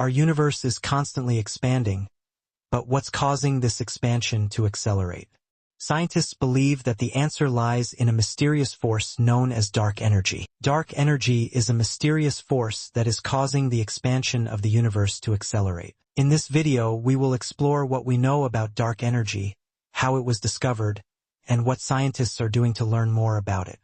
Our universe is constantly expanding, but what's causing this expansion to accelerate? Scientists believe that the answer lies in a mysterious force known as dark energy. Dark energy is a mysterious force that is causing the expansion of the universe to accelerate. In this video, we will explore what we know about dark energy, how it was discovered, and what scientists are doing to learn more about it.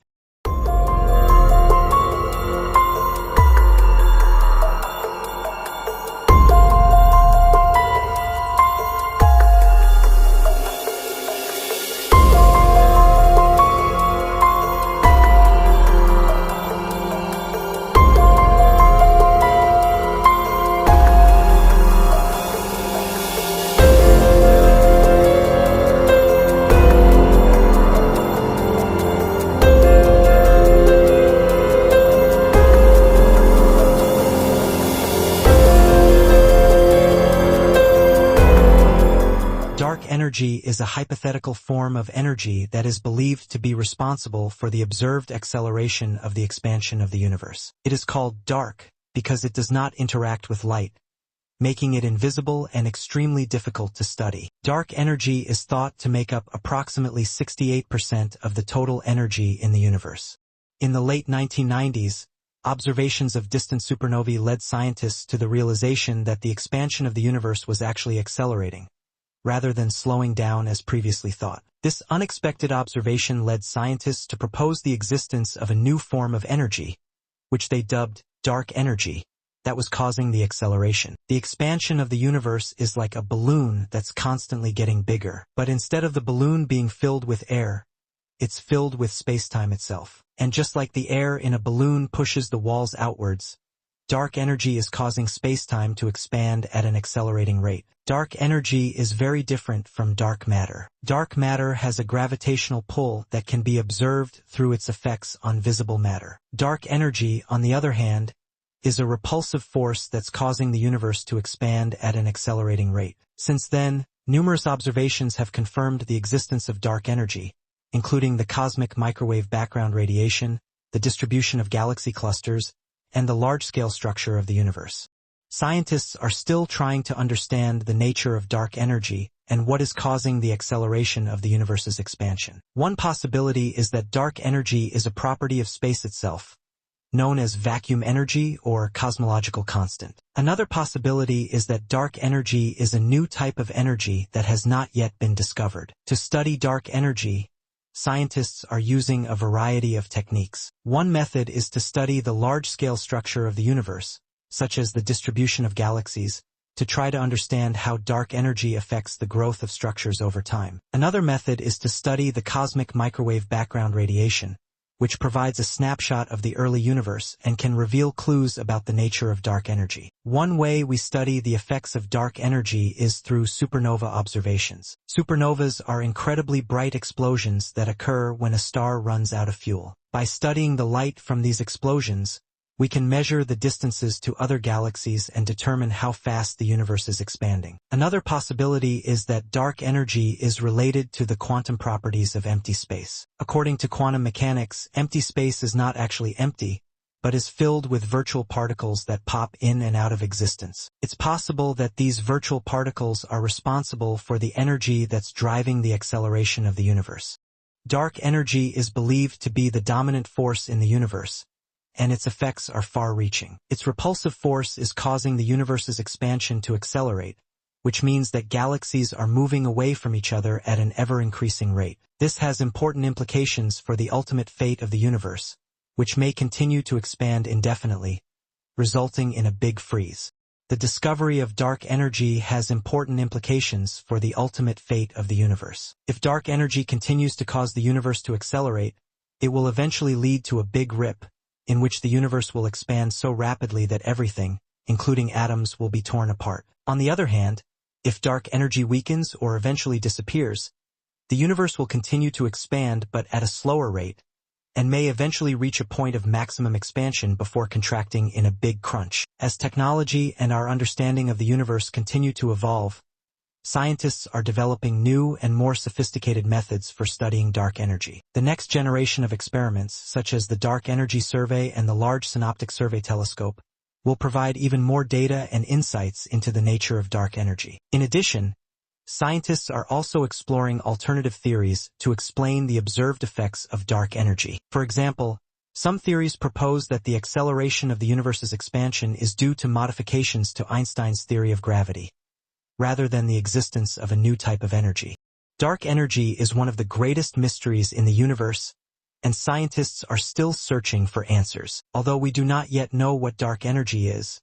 Dark energy is a hypothetical form of energy that is believed to be responsible for the observed acceleration of the expansion of the universe. It is called dark because it does not interact with light, making it invisible and extremely difficult to study. Dark energy is thought to make up approximately 68% of the total energy in the universe. In the late 1990s, observations of distant supernovae led scientists to the realization that the expansion of the universe was actually accelerating, rather than slowing down as previously thought. This unexpected observation led scientists to propose the existence of a new form of energy, which they dubbed dark energy, that was causing the acceleration. The expansion of the universe is like a balloon that's constantly getting bigger, but instead of the balloon being filled with air, it's filled with space-time itself. And just like the air in a balloon pushes the walls outwards, dark energy is causing space-time to expand at an accelerating rate. Dark energy is very different from dark matter. Dark matter has a gravitational pull that can be observed through its effects on visible matter. Dark energy, on the other hand, is a repulsive force that's causing the universe to expand at an accelerating rate. Since then, numerous observations have confirmed the existence of dark energy, including the cosmic microwave background radiation, the distribution of galaxy clusters, and the large-scale structure of the universe. Scientists are still trying to understand the nature of dark energy and what is causing the acceleration of the universe's expansion. One possibility is that dark energy is a property of space itself, known as vacuum energy or cosmological constant. Another possibility is that dark energy is a new type of energy that has not yet been discovered. To study dark energy, scientists are using a variety of techniques. One method is to study the large-scale structure of the universe, such as the distribution of galaxies, to try to understand how dark energy affects the growth of structures over time. Another method is to study the cosmic microwave background radiation, which provides a snapshot of the early universe and can reveal clues about the nature of dark energy. One way we study the effects of dark energy is through supernova observations. Supernovas are incredibly bright explosions that occur when a star runs out of fuel. By studying the light from these explosions, we can measure the distances to other galaxies and determine how fast the universe is expanding. Another possibility is that dark energy is related to the quantum properties of empty space. According to quantum mechanics, empty space is not actually empty, but is filled with virtual particles that pop in and out of existence. It's possible that these virtual particles are responsible for the energy that's driving the acceleration of the universe. Dark energy is believed to be the dominant force in the universe, and its effects are far-reaching. Its repulsive force is causing the universe's expansion to accelerate, which means that galaxies are moving away from each other at an ever-increasing rate. This has important implications for the ultimate fate of the universe, which may continue to expand indefinitely, resulting in a big freeze. The discovery of dark energy has important implications for the ultimate fate of the universe. If dark energy continues to cause the universe to accelerate, it will eventually lead to a big rip, in which the universe will expand so rapidly that everything, including atoms, will be torn apart. On the other hand, if dark energy weakens or eventually disappears, the universe will continue to expand but at a slower rate, and may eventually reach a point of maximum expansion before contracting in a big crunch. As technology and our understanding of the universe continue to evolve, scientists are developing new and more sophisticated methods for studying dark energy. The next generation of experiments, such as the Dark Energy Survey and the Large Synoptic Survey Telescope, will provide even more data and insights into the nature of dark energy. In addition, scientists are also exploring alternative theories to explain the observed effects of dark energy. For example, some theories propose that the acceleration of the universe's expansion is due to modifications to Einstein's theory of gravity, rather than the existence of a new type of energy. Dark energy is one of the greatest mysteries in the universe, and scientists are still searching for answers. Although we do not yet know what dark energy is,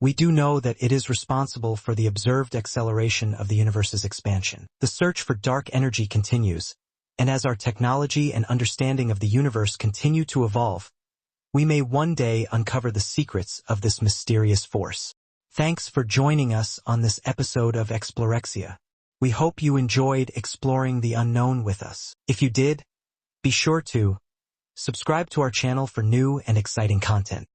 we do know that it is responsible for the observed acceleration of the universe's expansion. The search for dark energy continues, and as our technology and understanding of the universe continue to evolve, we may one day uncover the secrets of this mysterious force. Thanks for joining us on this episode of Explorexia. We hope you enjoyed exploring the unknown with us. If you did, be sure to subscribe to our channel for new and exciting content.